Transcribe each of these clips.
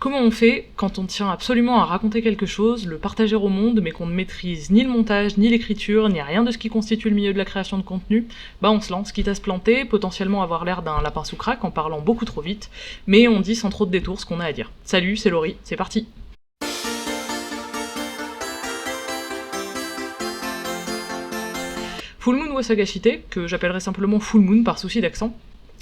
Comment on fait quand on tient absolument à raconter quelque chose, le partager au monde, mais qu'on ne maîtrise ni le montage, ni l'écriture, ni rien de ce qui constitue le milieu de la création de contenu? Bah on se lance, quitte à se planter, potentiellement avoir l'air d'un lapin sous craque en parlant beaucoup trop vite, mais on dit sans trop de détours ce qu'on a à dire. Salut, c'est Laurie, c'est parti! Full Moon wo Sagashite, que j'appellerais simplement Full Moon par souci d'accent,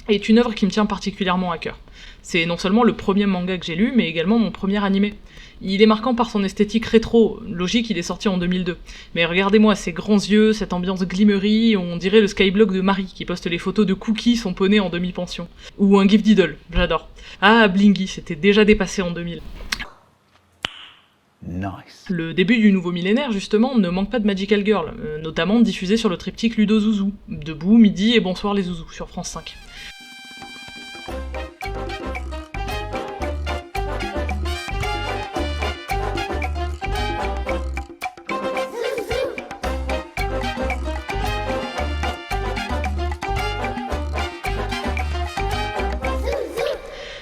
est une œuvre qui me tient particulièrement à cœur. C'est non seulement le premier manga que j'ai lu, mais également mon premier animé. Il est marquant par son esthétique rétro, logique, il est sorti en 2002. Mais regardez-moi ces grands yeux, cette ambiance glimmerie, on dirait le skyblock de Marie qui poste les photos de Cookie, son poney en demi-pension. Ou un gif d'idole, j'adore. Ah, Blingy, c'était déjà dépassé en 2000. Nice. Le début du nouveau millénaire, justement, ne manque pas de Magical Girl, notamment diffusé sur le triptyque Ludo Zouzou, Debout, Midi et Bonsoir les Zouzous, sur France 5.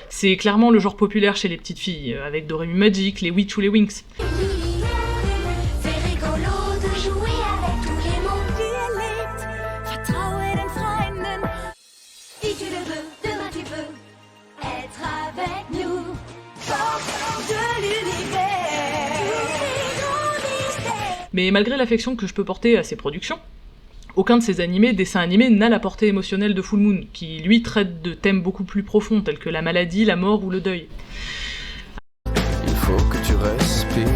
C'est clairement le genre populaire chez les petites filles, avec Doremi Magic, les Witch ou les Winx. Mais malgré l'affection que je peux porter à ces productions, aucun de ces dessins animés n'a la portée émotionnelle de Full Moon, qui lui traite de thèmes beaucoup plus profonds tels que la maladie, la mort ou le deuil. Il faut que tu respires.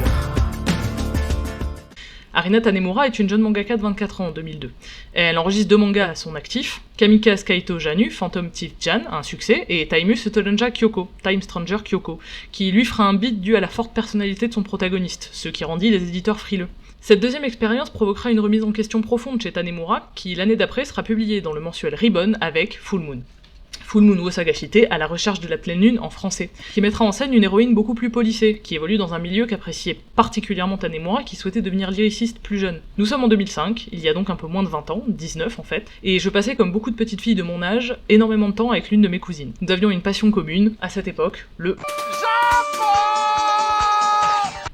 Arina Tanemura est une jeune mangaka de 24 ans en 2002. Elle enregistre 2 mangas à son actif, Kamikaze Kaito Janu, Phantom Thief Jan, un succès, et Taimu Stranger Kyoko, Time Stranger Kyoko, qui lui fera un beat dû à la forte personnalité de son protagoniste, ce qui rendit les éditeurs frileux. Cette deuxième expérience provoquera une remise en question profonde chez Tanemura, qui l'année d'après sera publiée dans le mensuel Ribbon avec Full Moon. Full Moon wo Sagashite, à la recherche de la pleine lune en français, qui mettra en scène une héroïne beaucoup plus polissée, qui évolue dans un milieu qu'appréciait particulièrement Tanemura, qui souhaitait devenir lyriciste plus jeune. Nous sommes en 2005, il y a donc un peu moins de 20 ans, 19 en fait, et je passais comme beaucoup de petites filles de mon âge, énormément de temps avec l'une de mes cousines. Nous avions une passion commune, à cette époque, le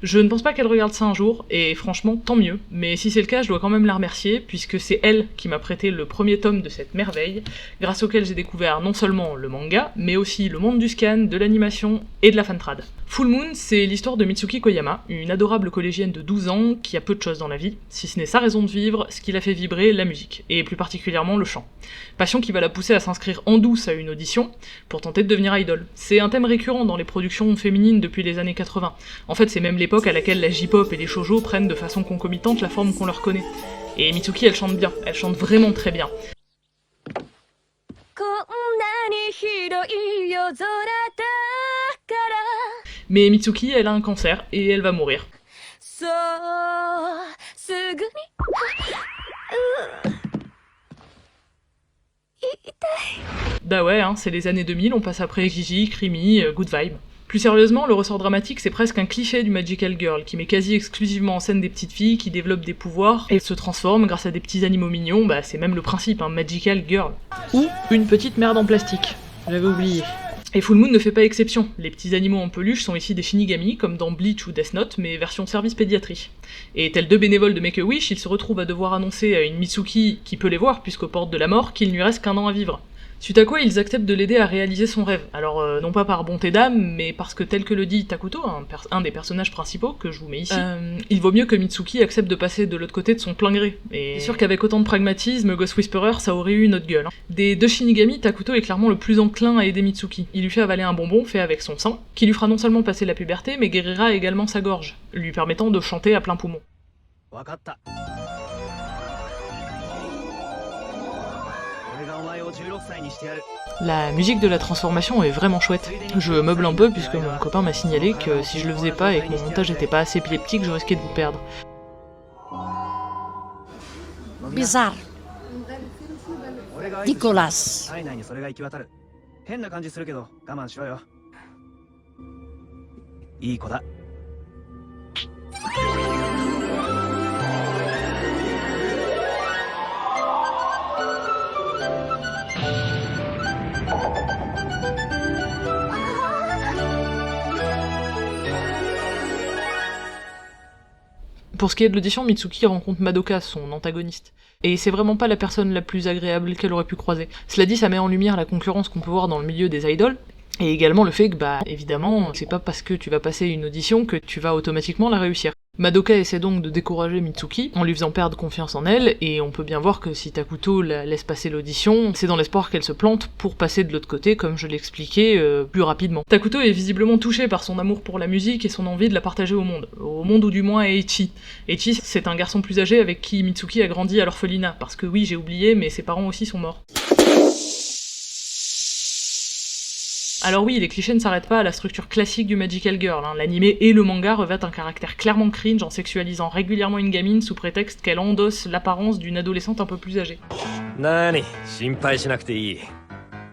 Je ne pense pas qu'elle regarde ça un jour, et franchement, tant mieux, mais si c'est le cas, je dois quand même la remercier, puisque c'est elle qui m'a prêté le premier tome de cette merveille, grâce auquel j'ai découvert non seulement le manga, mais aussi le monde du scan, de l'animation et de la fantrad. Full Moon, c'est l'histoire de Mitsuki Koyama, une adorable collégienne de 12 ans qui a peu de choses dans la vie, si ce n'est sa raison de vivre, ce qui la fait vibrer, la musique, et plus particulièrement le chant. Passion qui va la pousser à s'inscrire en douce à une audition, pour tenter de devenir idol. C'est un thème récurrent dans les productions féminines depuis les années 80. En fait, c'est même l'époque à laquelle la J-pop et les shoujo prennent de façon concomitante la forme qu'on leur connaît. Et Mitsuki, elle chante bien, elle chante vraiment très bien. Mais Mitsuki, elle a un cancer, et elle va mourir. Bah ouais, hein, c'est les années 2000, on passe après Gigi, Creamy, Good Vibe. Plus sérieusement, le ressort dramatique, c'est presque un cliché du Magical Girl, qui met quasi exclusivement en scène des petites filles qui développent des pouvoirs et se transforment grâce à des petits animaux mignons, bah c'est même le principe, hein, Magical Girl. Ou une petite merde en plastique, j'avais oublié. Et Full Moon ne fait pas exception, les petits animaux en peluche sont ici des Shinigami, comme dans Bleach ou Death Note, mais version service pédiatrie. Et tels 2 bénévoles de Make-A-Wish, ils se retrouvent à devoir annoncer à une Mitsuki qui peut les voir, puisqu'aux portes de la mort, qu'il ne lui reste qu'1 an à vivre. Suite à quoi, ils acceptent de l'aider à réaliser son rêve. Alors, non pas par bonté d'âme, mais parce que tel que le dit Takuto, un des personnages principaux, que je vous mets ici, il vaut mieux que Mitsuki accepte de passer de l'autre côté de son plein gré. Et c'est sûr qu'avec autant de pragmatisme, Ghost Whisperer, ça aurait eu une autre gueule. Des 2 Shinigami, Takuto est clairement le plus enclin à aider Mitsuki. Il lui fait avaler un bonbon fait avec son sang, qui lui fera non seulement passer la puberté, mais guérira également sa gorge, lui permettant de chanter à plein poumon. La musique de la transformation est vraiment chouette. Je meuble un peu puisque mon copain m'a signalé que si je le faisais pas et que mon montage était pas assez épileptique, je risquais de vous perdre. Bizarre. Nicolas. Pour ce qui est de l'audition, Mitsuki rencontre Madoka, son antagoniste. Et c'est vraiment pas la personne la plus agréable qu'elle aurait pu croiser. Cela dit, ça met en lumière la concurrence qu'on peut voir dans le milieu des idoles, et également le fait que, évidemment, c'est pas parce que tu vas passer une audition que tu vas automatiquement la réussir. Madoka essaie donc de décourager Mitsuki en lui faisant perdre confiance en elle, et on peut bien voir que si Takuto la laisse passer l'audition, c'est dans l'espoir qu'elle se plante pour passer de l'autre côté, comme je l'expliquais plus rapidement. Takuto est visiblement touché par son amour pour la musique et son envie de la partager au monde ou du moins à Eiichi. Eiichi, c'est un garçon plus âgé avec qui Mitsuki a grandi à l'orphelinat, parce que oui, j'ai oublié, mais ses parents aussi sont morts. Alors oui, les clichés ne s'arrêtent pas à la structure classique du Magical Girl, l'animé et le manga revêtent un caractère clairement cringe en sexualisant régulièrement une gamine sous prétexte qu'elle endosse l'apparence d'une adolescente un peu plus âgée. Nani, 心配しなくていい。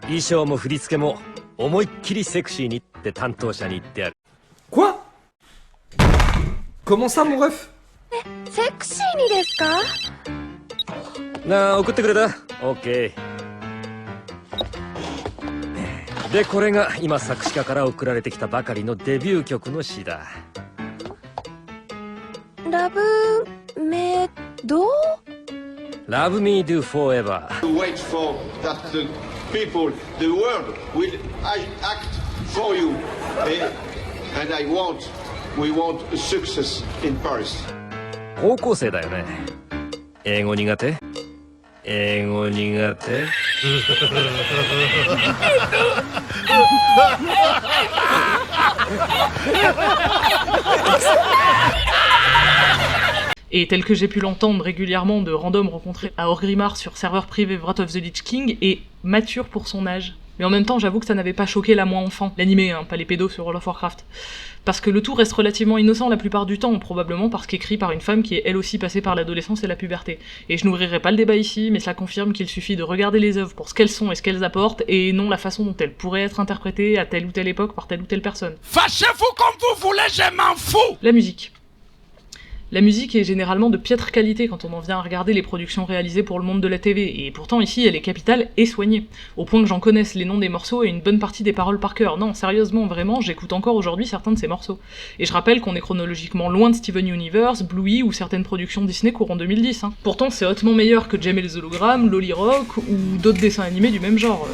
衣装も振り付けも思いっきりセクシーにって担当者に言ってある。Quoi? Comment ça, mon ref? セクシーにですか？なあ、送ってくれた？オッケー。で、これが今作詞家から送られてきたばかりのデビュー曲の詩だ。ラブメド？ Love me do forever. Wait for that the people, the world will act for you. And we want a success in Paris. 高校生だよね。英語苦手？英語苦手？Et tel que j'ai pu l'entendre régulièrement de random rencontrés à Orgrimmar sur serveur privé Wrath of the Lich King, est mature pour son âge. Mais en même temps, j'avoue que ça n'avait pas choqué la moi enfant, l'animé, pas les pédos sur World of Warcraft. Parce que le tout reste relativement innocent la plupart du temps, probablement parce qu'écrit par une femme qui est elle aussi passée par l'adolescence et la puberté. Et je n'ouvrirai pas le débat ici, mais cela confirme qu'il suffit de regarder les œuvres pour ce qu'elles sont et ce qu'elles apportent, et non la façon dont elles pourraient être interprétées à telle ou telle époque par telle ou telle personne. Fâchez-vous comme vous voulez, je m'en fous! La musique. La musique est généralement de piètre qualité quand on en vient à regarder les productions réalisées pour le monde de la TV, et pourtant ici elle est capitale et soignée, au point que j'en connaisse les noms des morceaux et une bonne partie des paroles par cœur. Non, sérieusement, vraiment, j'écoute encore aujourd'hui certains de ces morceaux. Et je rappelle qu'on est chronologiquement loin de Steven Universe, Bluey ou certaines productions Disney courant 2010. Pourtant c'est hautement meilleur que Jem et les hologrammes, Loli Rock ou d'autres dessins animés du même genre.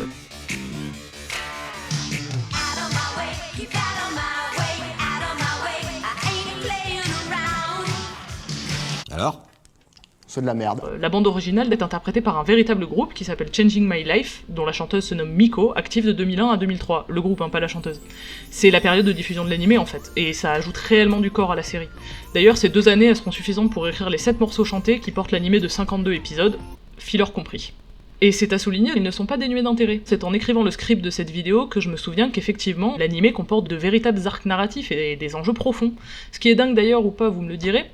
Alors? C'est de la merde. La bande originale est interprétée par un véritable groupe qui s'appelle Changing My Life, dont la chanteuse se nomme Miko, active de 2001 à 2003. Le groupe, pas la chanteuse. C'est la période de diffusion de l'animé en fait, et ça ajoute réellement du corps à la série. D'ailleurs, ces 2 années elles seront suffisantes pour écrire les 7 morceaux chantés qui portent l'animé de 52 épisodes, filler compris. Et c'est à souligner, ils ne sont pas dénués d'intérêt. C'est en écrivant le script de cette vidéo que je me souviens qu'effectivement, l'animé comporte de véritables arcs narratifs et des enjeux profonds. Ce qui est dingue d'ailleurs ou pas, vous me le direz,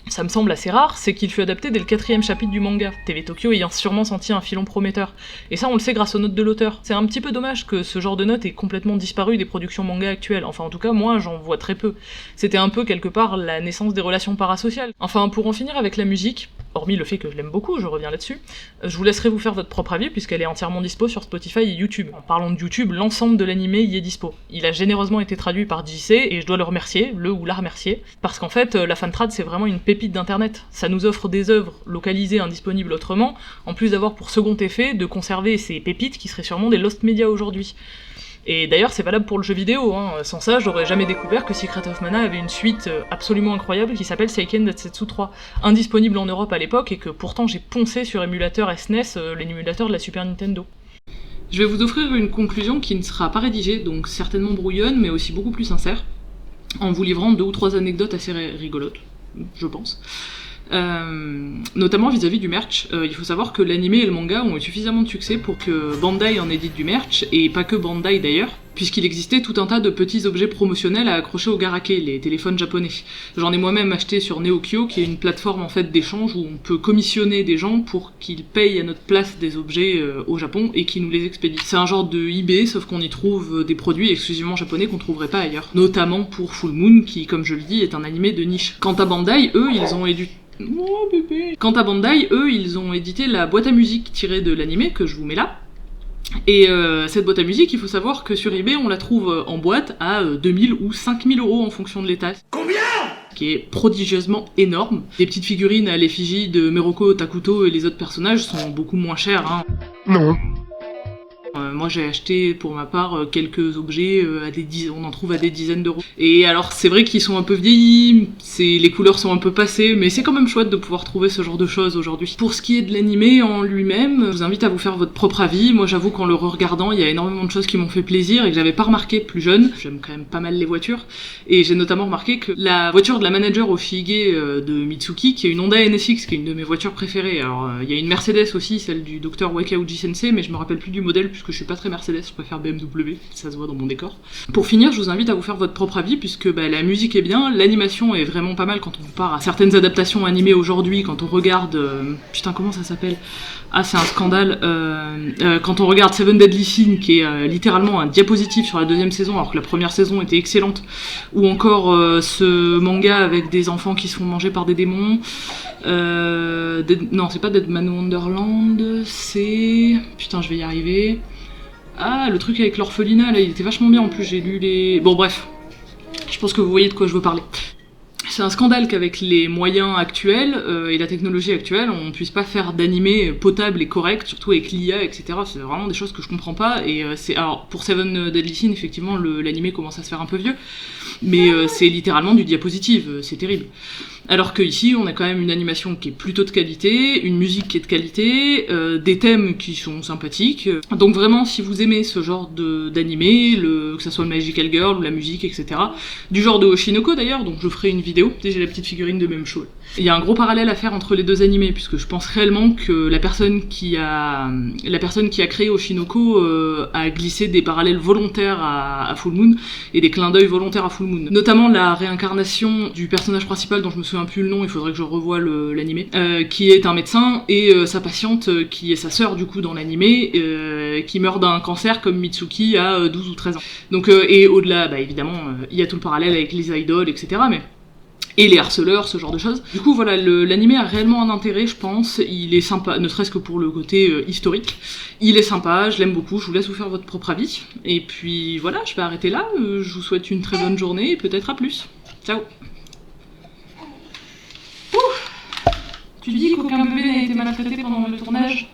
ça me semble assez rare, c'est qu'il fut adapté dès le 4e chapitre du manga, TV Tokyo ayant sûrement senti un filon prometteur. Et ça on le sait grâce aux notes de l'auteur. C'est un petit peu dommage que ce genre de notes ait complètement disparu des productions manga actuelles, enfin en tout cas moi j'en vois très peu. C'était un peu quelque part la naissance des relations parasociales. Enfin pour en finir avec la musique, hormis le fait que je l'aime beaucoup, je reviens là-dessus, je vous laisserai vous faire votre propre avis puisqu'elle est entièrement dispo sur Spotify et YouTube. En parlant de YouTube, l'ensemble de l'animé y est dispo. Il a généreusement été traduit par JC et je dois le remercier, le ou la remercier, parce qu'en fait la fantrad c'est vraiment une pépite d'internet. Ça nous offre des œuvres localisées indisponibles autrement, en plus d'avoir pour second effet de conserver ces pépites qui seraient sûrement des lost media aujourd'hui. Et d'ailleurs c'est valable pour le jeu vidéo, sans ça j'aurais jamais découvert que Secret of Mana avait une suite absolument incroyable qui s'appelle Seiken Densetsu 3, indisponible en Europe à l'époque et que pourtant j'ai poncé sur émulateur SNES, l'émulateur de la Super Nintendo. Je vais vous offrir une conclusion qui ne sera pas rédigée, donc certainement brouillonne mais aussi beaucoup plus sincère, en vous livrant 2 ou 3 anecdotes assez rigolotes, je pense. Notamment vis-à-vis du merch. Il faut savoir que l'anime et le manga ont eu suffisamment de succès pour que Bandai en édite du merch, et pas que Bandai d'ailleurs, puisqu'il existait tout un tas de petits objets promotionnels à accrocher au garake, les téléphones japonais. J'en ai moi-même acheté sur Neokyo, qui est une plateforme en fait d'échange où on peut commissionner des gens pour qu'ils payent à notre place des objets au Japon et qu'ils nous les expédient. C'est un genre de eBay, sauf qu'on y trouve des produits exclusivement japonais qu'on trouverait pas ailleurs. Notamment pour Full Moon, qui, comme je le dis, est un animé de niche. Quant à Bandai, eux, ils ont édité... Oh, bébé. Quant à Bandai, eux, ils ont édité la boîte à musique tirée de l'animé, que je vous mets là. Et cette boîte à musique, il faut savoir que sur eBay, on la trouve en boîte à 2000 ou 5000 € en fonction de l'état. Combien? Ce qui est prodigieusement énorme. Les petites figurines à l'effigie de Meroko, Takuto et les autres personnages sont beaucoup moins chères, hein. Non. Moi j'ai acheté pour ma part quelques objets on en trouve à des dizaines d'euros. Et alors c'est vrai qu'ils sont un peu vieillis, les couleurs sont un peu passées, mais c'est quand même chouette de pouvoir trouver ce genre de choses aujourd'hui. Pour ce qui est de l'animé en lui-même, je vous invite à vous faire votre propre avis. Moi j'avoue qu'en le regardant, il y a énormément de choses qui m'ont fait plaisir et que j'avais pas remarqué plus jeune. J'aime quand même pas mal les voitures, et j'ai notamment remarqué que la voiture de la manager au Shige de Mitsuki, qui est une Honda NSX, qui est une de mes voitures préférées. Alors il y a une Mercedes aussi, celle du docteur Wakauji Sensei, mais je me rappelle plus du modèle puisque je suis pas très Mercedes, je préfère BMW, ça se voit dans mon décor. Pour finir, je vous invite à vous faire votre propre avis, puisque la musique est bien, l'animation est vraiment pas mal quand on compare à certaines adaptations animées aujourd'hui, quand on regarde... putain, comment ça s'appelle ? Ah, c'est un scandale. Quand on regarde Seven Deadly Sins, qui est littéralement un diapositive sur la deuxième saison, alors que la première saison était excellente, ou encore ce manga avec des enfants qui se font manger par des démons. Non, c'est pas Deadman Wonderland, c'est... Putain, je vais y arriver... Ah, le truc avec l'orphelinat, là, il était vachement bien, en plus, j'ai lu les... Bon, bref, je pense que vous voyez de quoi je veux parler. C'est un scandale qu'avec les moyens actuels et la technologie actuelle, on puisse pas faire d'animé potable et correct, surtout avec l'IA, etc. C'est vraiment des choses que je comprends pas, et alors, pour Seven Deadly Sins, effectivement, l'animé commence à se faire un peu vieux, mais c'est littéralement du diapositive, c'est terrible. Alors que ici, on a quand même une animation qui est plutôt de qualité, une musique qui est de qualité, des thèmes qui sont sympathiques. Donc vraiment, si vous aimez ce genre d'animé, que ça soit le Magical Girl ou la musique, etc., du genre de Oshinoko d'ailleurs, donc je ferai une vidéo, j'ai la petite figurine de même chose. Il y a un gros parallèle à faire entre les deux animés, puisque je pense réellement que la personne qui a créé Oshinoko a glissé des parallèles volontaires à Full Moon, et des clins d'œil volontaires à Full Moon. Notamment la réincarnation du personnage principal, dont je me souviens plus le nom, il faudrait que je revoie l'animé, qui est un médecin, et sa patiente, qui est sa sœur du coup dans l'animé, qui meurt d'un cancer comme Mitsuki à 12 ou 13 ans. Donc, et au-delà, évidemment, il y a tout le parallèle avec les idoles, etc., et les harceleurs, ce genre de choses. Du coup, voilà, l'animé a réellement un intérêt, je pense. Il est sympa, ne serait-ce que pour le côté historique. Il est sympa, je l'aime beaucoup, je vous laisse vous faire votre propre avis. Et puis voilà, je vais arrêter là. Je vous souhaite une très bonne journée et peut-être à plus. Ciao. Tu dis qu'aucun bébé n'a été maltraité pendant le tournage ?